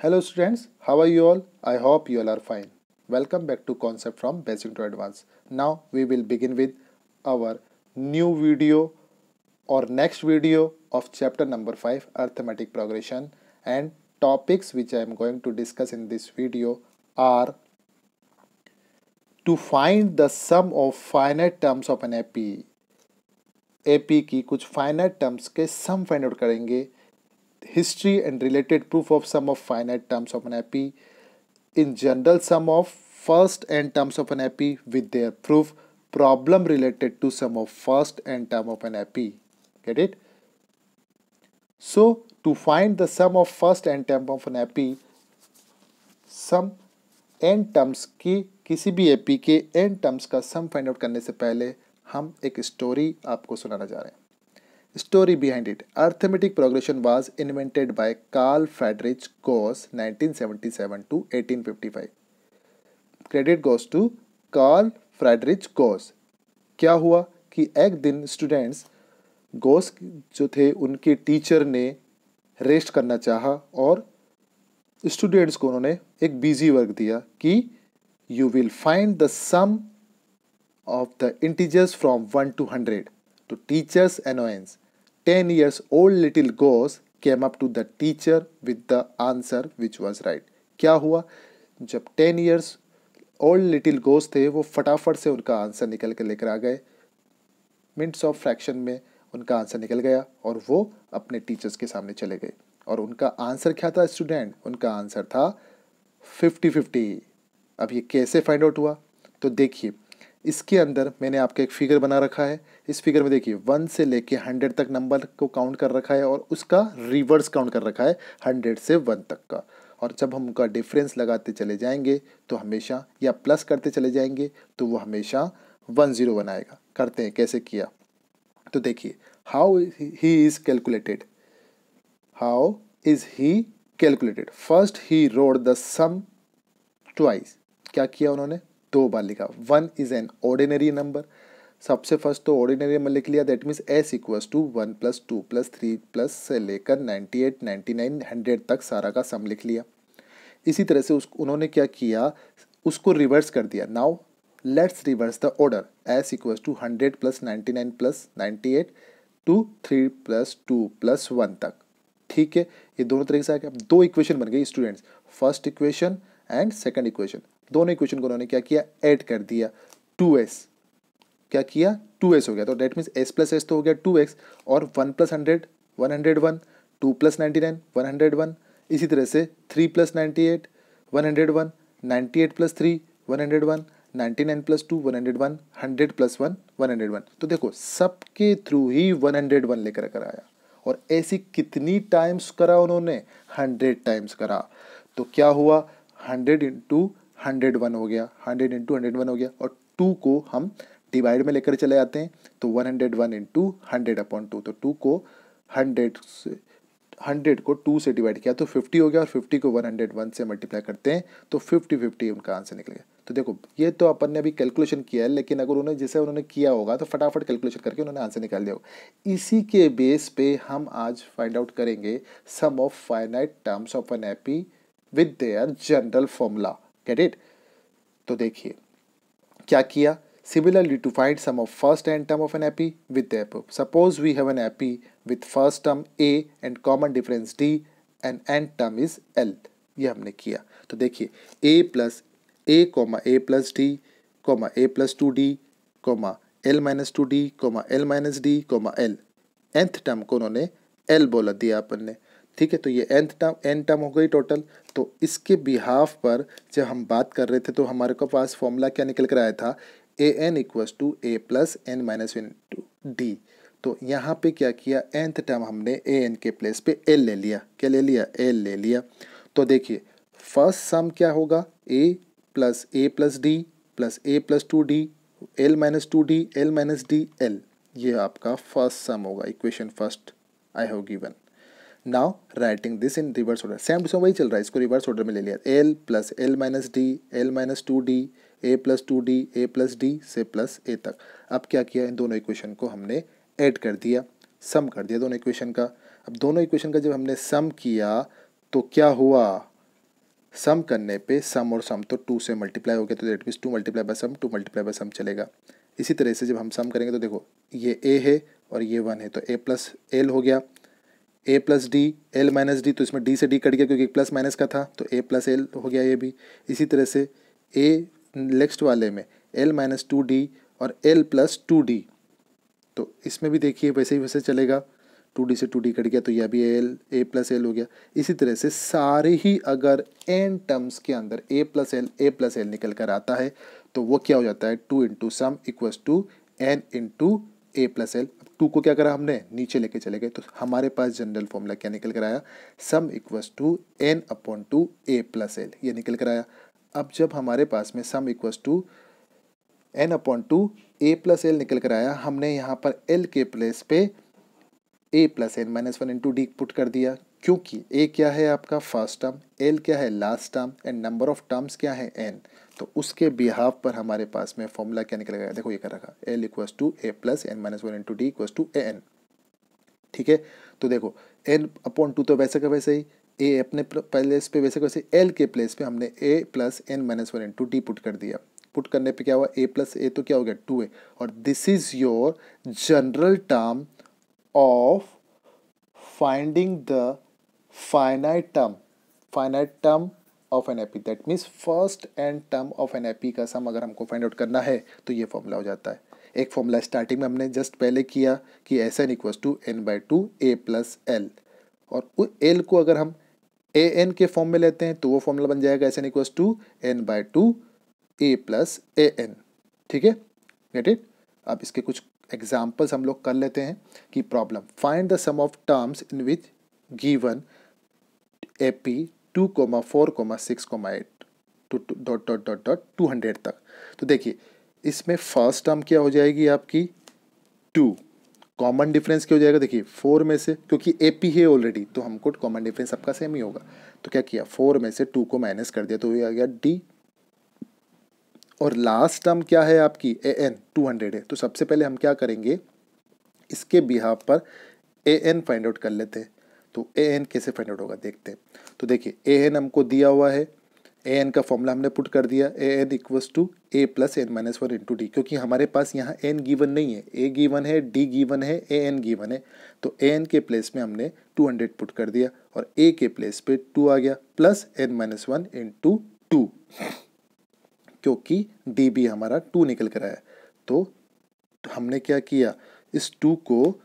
Hello students, how are you all? I hope you all are fine. Welcome back to Concept from Basic to Advanced. Now we will begin with our new video or next video of chapter number 5 Arithmetic Progression, and topics which I am going to discuss in this video are to find the sum of finite terms of an AP. AP की कुछ finite terms के sum find out करेंगे, history and related proof of sum of finite terms of an AP, in general sum of first n terms of an AP with their proof, problem related to sum of first n term of an AP. Get it? So to find the sum of first n term of an AP, sum n terms की किसी भी AP के n terms का sum find out करने से पहले हम एक स्टोरी आपको सुनाना जा रहे हैं. Story behind it. Arithmetic progression was invented by Carl Friedrich Gauss 1977 to 1855. Credit goes to Carl Friedrich Gauss. क्या हुआ कि एक दिन स्टूडेंट्स गॉस जो थे उनके टीचर ने रेस्ट करना चाहा और स्टूडेंट्स को उन्होंने एक बिजी वर्क दिया कि you will find the sum of the integers from 1 to 100. To teacher's annoyance, 10 years old little Gauss came up to the teacher with the answer which was right. क्या हुआ? जब 10 years old little Gauss थे वो फटाफट से उनका answer निकल के लेकर आ गए. मिनट्स ऑफ फ्रैक्शन में उनका आंसर निकल गया और वो अपने टीचर्स के सामने चले गए. और उनका आंसर क्या था स्टूडेंट? उनका आंसर था 50-50. अब ये कैसे फाइंड आउट हुआ? तो देखिए, इसके अंदर मैंने आपका एक फिगर बना रखा है. इस फिगर में देखिए 1 से लेके 100 तक नंबर को काउंट कर रखा है और उसका रिवर्स काउंट कर रखा है 100 से 1 तक का. और जब हम उनका डिफरेंस लगाते चले जाएंगे तो हमेशा, या प्लस करते चले जाएंगे तो वो हमेशा 101 आएगा. करते हैं कैसे किया? तो देखिए, how he is calculated. How is he calculated? First he wrote the sum twice. क्या किया उन्होंने? 2 बार लिखा. 1 इज एन ऑर्डिनरी नंबर. सबसे फर्स्ट तो ऑर्डिनरी नंबर लिख लिया. That means s equals to 1 plus 2 plus 3 plus से लेकर 98, 99, 100 तक सारा का सम लिख लिया. इसी तरह से उन्होंने क्या किया, उसको रिवर्स कर दिया. Now let's reverse the order. s equals to 100 plus 99 plus 98 to 3 plus 2 plus 1 तक. ठीक है, ये दोनों तरीके से आ गया. 2 इक्वेशन बन गई students, first equation and second equation. दोनों इक्वेशन को उन्होंने क्या किया, ऐड कर दिया. 2s क्या किया, 2s हो गया. तो that means s plus S तो हो गया 2x, और 1 प्लस 100 101, 2 प्लस 99 101, इसी तरह से 3 प्लस 98 101, 98 प्लस 3 101, 99 प्लस 2 101, 100 प्लस 1 101. तो देखो सबके थ्रू ही 101 लेकर कर आया. और ऐसी कितनी टाइम्स करा उन्होंने? 100 टाइम्स करा. तो क्या हुआ, 100 इंटू 101 हो गया, 100 इंटू 101 हो गया. और 2 को हम डिवाइड में लेकर चले आते हैं तो 101 इंटू 100/2. तो 2 को 100 को 2 से डिवाइड किया तो 50 हो गया, और 50 को 101 से मल्टीप्लाई करते हैं तो 50-50 उनका आंसर निकल गया. तो देखो, ये तो अपन ने अभी कैलकुलेशन किया है, लेकिन अगर उन्होंने जैसे उन्होंने किया होगा तो फटाफट कैलकुलेशन करके उन्होंने आंसर निकाल दिया होगा. इसी के बेस पे हम आज फाइंड आउट करेंगे sum of finite terms of an AP with their general formula. Get it? तो देखिए क्या किया. Similarly, to find sum of first n term of an AP with their proof. Suppose we have an AP with first term a and common difference d and n term is l. ये हमने किया. तो देखिए a plus a comma a plus D comma a plus 2d comma l minus 2d comma l minus d comma l. nth term को उन्होंने l बोला दिया अपन ने. ठीक है, तो ये nth टर्म n टर्म हो गई टोटल. तो इसके बिहाफ पर जब हम बात कर रहे थे तो हमारे को पास फॉर्मूला क्या निकल कर आया था, a n equals to a plus n minus into d. तो यहाँ पे क्या किया, nth टर्म हमने ए एन के प्लेस पे एल ले लिया. क्या ले लिया? एल ले लिया. तो देखिए फर्स्ट सम क्या होगा, a plus d plus a plus 2d l minus 2d l minus d l. ये आपका फर्स्ट सम होगा. Equation first I have given. Now writing this in reverse order. Same to same वही चल रहा है, इसको रिवर्स ऑर्डर में ले लिया. L plus L minus d l minus 2d ए प्लस 2d ए प्लस डी से प्लस ए तक. अब क्या किया, इन दोनों इक्वेशन को हमने ऐड कर दिया, सम कर दिया दोनों इक्वेशन का. अब दोनों इक्वेशन का जब हमने सम किया तो क्या हुआ, सम करने पे सम और सम तो 2 से मल्टीप्लाई हो गया, तो that means 2 multiply by sum, 2 multiply by sum चलेगा। इसी तरह से जब हम सम करेंगे तो देखो ये ए है और ये 1 है, तो ए प्लस एल हो गया, a plus d, l minus d, तो इसमें डी से डी कट गया क्योंकि प्लस माइनस का था, तो ए प्लस एल हो गया ये भी। इसी तरह से ए नेक्स्ट वाले में एल माइनस 2d और एल प्लस 2d, तो इसमें भी देखिए वैसे ही वैसे चलेगा, 2d से 2d कट गया तो यह भी एल, ए प्लस एल हो गया। इसी तरह से सारे ही अगर एन टर्म्स के अंदर ए प्लस एल निकल कर आता है तो वो क्या हो जाता है, 2 into sum equals to n into a plus l. 2 को क्या करा हमने, नीचे लेके चले गए, तो हमारे पास जनरल फॉर्मूला क्या निकल कर आया, sum equals to n upon two a plus l, ये निकल कर आया। अब जब हमारे पास में sum equals to n upon two a plus l निकल कर आया, हमने यहाँ पर एल के प्लेस पे a plus n minus 1 into d put कर दिया, क्योंकि ए क्या है आपका फर्स्ट टर्म, एल क्या है last term, and number of terms क्या है एन, तो उसके बिहाफ पर हमारे पास में फॉर्मूला क्या निकल गया, देखो ये कर रखा l equals to a plus n minus 1 into d equals to a n. ठीक है, तो देखो एन अपॉन टू तो वैसे का वैसे ही, ए अपने प्लेस पे वैसे का वैसे, एल के प्लेस पे हमने a plus n minus 1 into d put कर दिया। पुट करने पे क्या हुआ, ए प्लस ए तो क्या हो गया 2a, और this is your general term of finding the finite term of an AP, that means first n term of an AP का सम अगर हमको फाइंड आउट करना है तो ये फॉर्मूला हो जाता है। एक फॉर्मूला स्टार्टिंग में हमने जस्ट पहले किया कि S n equals to n by two a plus l, और एल को अगर हम ए एन के फॉर्म में लेते हैं तो वो फॉर्मूला बन जाएगा S n equals to n by two a plus a n. ठीक है, गेट इट। अब इसके कुछ एग्जाम्पल्स हम लोग कर लेते हैं कि problem find the sum of terms in which given AP 2, 4, 6, 8 dot dot dot dot 200 तक। तो देखिए इसमें फर्स्ट टर्म क्या हो जाएगी आपकी 2, कॉमन डिफरेंस क्या हो जाएगा, देखिए 4 में से, क्योंकि AP है ऑलरेडी तो हमको कॉमन डिफरेंस सबका सेम ही होगा, तो क्या किया 4 में से 2 को माइनस कर दिया तो ये आ गया D, और लास्ट टर्म क्या है आपकी AN 200 है, तो सबसे पहले हम क्या करेंगे इसके बिहाफ पर AN फाइंड आउट कर लेते हैं। तो AN कैसे फाइंड आउट होगा देखते हैं। तो देखिए AN हमको दिया हुआ है, AN का फॉर्मूला हमने पुट कर दिया, AN equals to a plus n minus 1 into d, क्योंकि हमारे पास यहाँ N गिवन नहीं है, A गिवन है, D गिवन है, AN गिवन है, तो AN के प्लेस में हमने 200 पुट कर दिया और A के प्लेस पे 2 आ गया प्लस एन माइनस 1 इंटू 2, क्योंकि डी भी हमारा 2 निकल कर आया। तो हमने क्या किया, इस 2 को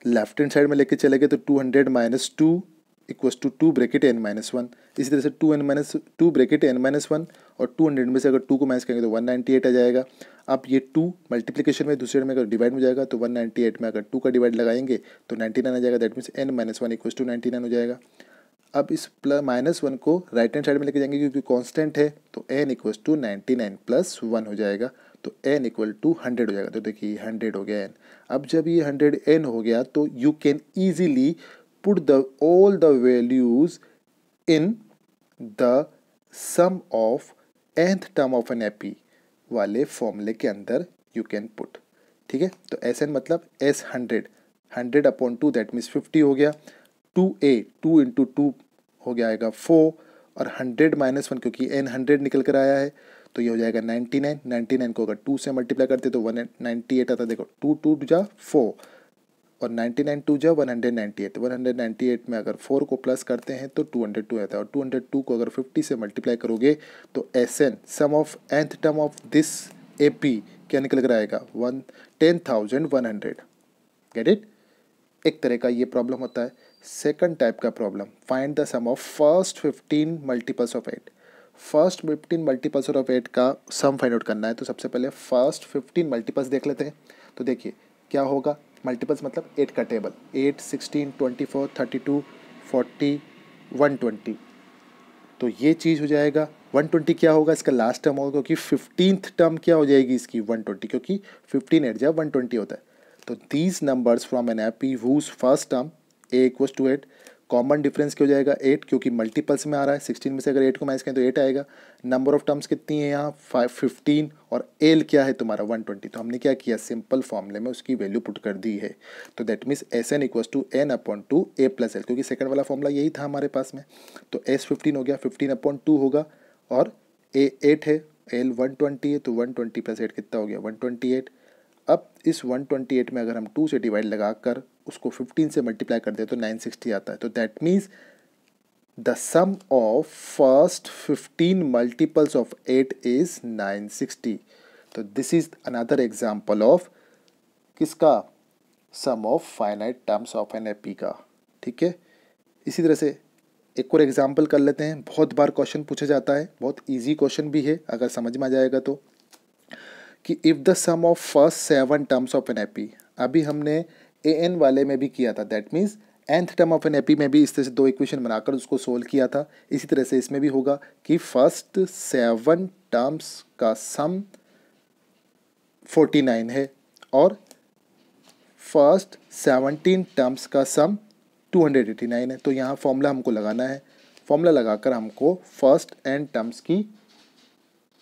लेफ्ट हैंड साइड में लेके चले गए, तो 200 minus 2 equals to 2 bracket n minus 1। इसी तरह से 2n minus 2 bracket n minus 1, और 200 में से अगर 2 को माइनस करेंगे तो 198 आ जाएगा। अब ये 2 मल्टीप्लिकेशन में दूसरे में अगर डिवाइड में जाएगा तो 198 में अगर 2 का डिवाइड लगाएंगे तो 99 आ जाएगा, that means n minus 1 equals to 99 हो जाएगा। अब इस माइनस 1 को राइट हैंड साइड में लेके जाएंगे क्योंकि कांस्टेंट है, तो n इक्वल्स टू 99 प्लस 1 हो जाएगा, तो n इक्वल टू 100 हो जाएगा। तो देखिए 100 हो गया n। अब जब ये 100 n हो गया तो you can easily put the all the values in the sum of nth term of an AP वाले फॉर्मूले के अंदर यू कैन पुट। ठीक है, तो Sn मतलब S 100 अपॉन 2 दैट मीन्स 50 हो गया, 2a 2 इंटू 2 हो गया आएगा 4, और 100 माइनस 1 क्योंकि n 100 निकल कर आया है तो ये हो जाएगा 99 को अगर 2 से मल्टीप्लाई करते तो 198 आता, देखो 2 2 जा 4 और 99 2 जा 198 में अगर 4 को प्लस करते हैं तो 202 आता है, और 202 को अगर 50 से मल्टीप्लाई करोगे तो Sn sum of nth term of this AP क्या निकल कर आएगा 10,100। Get it. एक तरह का ये प्रॉब्लम होता है। सेकंड टाइप का problem, find the sum of first 15 multiples of 8। First 15 multiples of 8 का सम फाइंड आउट करना है, तो सबसे पहले फर्स्ट 15 मल्टीपल्स देख लेते हैं। तो देखिए क्या होगा, मल्टीपल्स मतलब 8 का टेबल, 8 16 24 32 40 120, तो ये चीज़ हो जाएगा 120। क्या होगा इसका लास्ट टर्म होगा, क्योंकि 15th टर्म क्या हो जाएगी इसकी 120, क्योंकि 15 8 जा 120 होता है। तो these numbers from an AP whose first term a equals to 8 common difference क्या हो जाएगा 8, क्योंकि मल्टीपल्स में आ रहा है, 16 में से अगर 8 को माइनस करें तो 8 आएगा। नंबर ऑफ टर्म्स कितनी है यहाँ 15, और एल क्या है तुम्हारा 120। तो हमने क्या किया, सिंपल फॉर्मूले में उसकी वैल्यू पुट कर दी है। तो that means S n equals to n upon two a plus l, क्योंकि सेकंड वाला फॉर्मूला यही था हमारे पास में। तो एस 15 हो गया, 15 अपॉन 2 होगा, और ए 8 है, एल 120 है, तो 120 प्लस 8 कितना हो गया 128। अब इस 128 में अगर हम 2 से डिवाइड लगाकर उसको 15 से मल्टीप्लाई कर दे तो 960 आता है। तो that means the sum of first 15 multiples of 8 is 960। तो this is another example of किसका, sum of finite terms of an AP का। ठीक है, इसी तरह से एक और एग्जाम्पल कर लेते हैं। बहुत बार क्वेश्चन पूछा जाता है, बहुत इजी क्वेश्चन भी है अगर समझ में आ जाएगा तो, कि if the sum of first 7 terms of an AP, अभी हमने ए एन वाले में भी किया था, that means nth term of an AP में भी इस तरह से 2 इक्वेशन बनाकर उसको सोल्व किया था। इसी तरह से इसमें भी होगा कि फर्स्ट 7 टर्म्स का सम 49 है और फर्स्ट 17 टर्म्स का सम 289 है। तो यहाँ फॉर्मूला हमको लगाना है, फॉर्मूला लगाकर हमको फर्स्ट एन टर्म्स की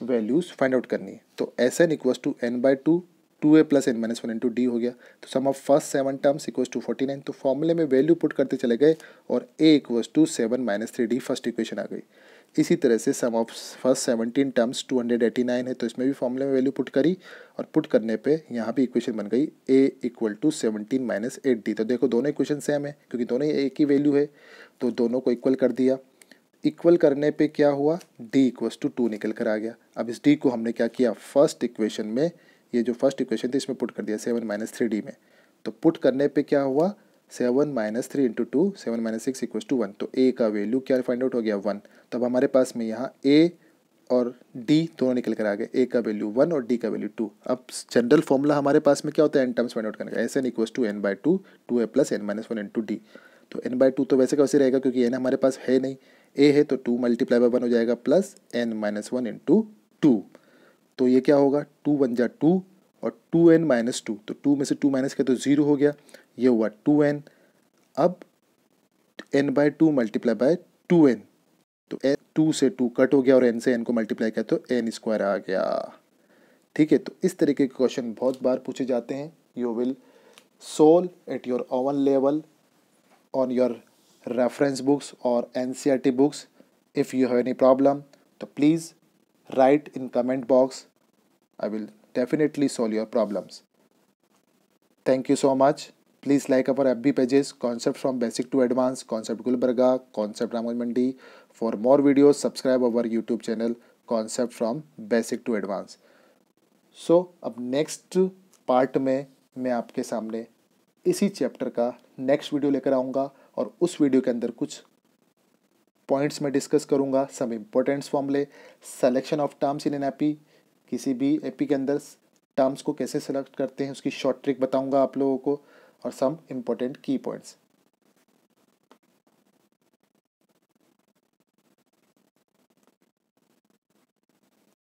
वैल्यूज फाइंड आउट करनी है। तो S n equals to n by two, 2a plus n minus 1 into d हो गया। तो sum of first 7 terms equals to 49। तो फॉर्मूले में वैल्यू पुट करते चले गए और a equals to 7 minus 3d first equation आ गई। इसी तरह से सम ऑफ फर्स्ट 17 टर्म्स 289 है, तो इसमें भी फॉर्मूले में वैल्यू पुट करी और पुट करने पे यहाँ भी इक्वेशन बन गई a equal to 17 minus 8d। तो देखो दोनों इक्वेशन सेम है क्योंकि दोनों ही एक ही वैल्यू है, तो दोनों को इक्वल कर दिया। इक्वल करने पे क्या हुआ, d इक्वल्स टू 2 निकल कर आ गया। अब इस d को हमने क्या किया, फर्स्ट इक्वेशन में, ये जो फर्स्ट इक्वेशन थी इसमें पुट कर दिया 7 माइनस 3d में। तो पुट करने पे क्या हुआ, 7 minus 3 into 2, 7 minus 6 equals to 1। तो a का वैल्यू क्या फाइंड आउट हो गया 1। तो अब हमारे पास में यहाँ a और d दोनों निकल कर आ गए, a का वैल्यू 1 और d का वैल्यू 2। अब जनरल फॉर्मूला हमारे पास में क्या होता है, एन टर्म्स फाइंड आउट करने का, S n equals to n by two, 2a plus n minus 1 into d. तो n बाई टू तो वैसे का वैसे रहेगा क्योंकि n हमारे पास है नहीं, a है तो 2 मल्टीप्लाई बाई 1 हो जाएगा प्लस n माइनस 1 इंटू 2। तो ये क्या होगा, 2 1 जा 2 और 2n माइनस 2, तो 2 में से 2 माइनस किया तो 0 हो गया, ये हुआ 2n। अब n by 2 multiply bye 2n, तो 2 से 2 कट हो गया और n से n को मल्टीप्लाई किया तो n स्क्वायर आ गया। ठीक है, तो इस तरीके के क्वेश्चन बहुत बार पूछे जाते हैं। You will solve at your oven level on your reference books or NCERT books. If you have any problem, so please write in comment box. I will definitely solve your problems. Thank you so much. Please like our FB pages, Concept from Basic to Advanced, Concept Gulbarga, Concept Ramon Mandi. For more videos, subscribe our YouTube channel, Concept from Basic to Advanced. So, अब next part में मैं आपके सामने इसी chapter का next video लेकर आऊँगा और उस वीडियो के अंदर कुछ पॉइंट्स में डिस्कस करूँगा, सम इम्पोर्टेंट्स फॉर्मूले, selection of terms in an AP, किसी भी एपी के अंदर टर्म्स को कैसे सेलेक्ट करते हैं उसकी शॉर्ट ट्रिक बताऊँगा आप लोगों को, और सम इम्पोर्टेंट की पॉइंट्स।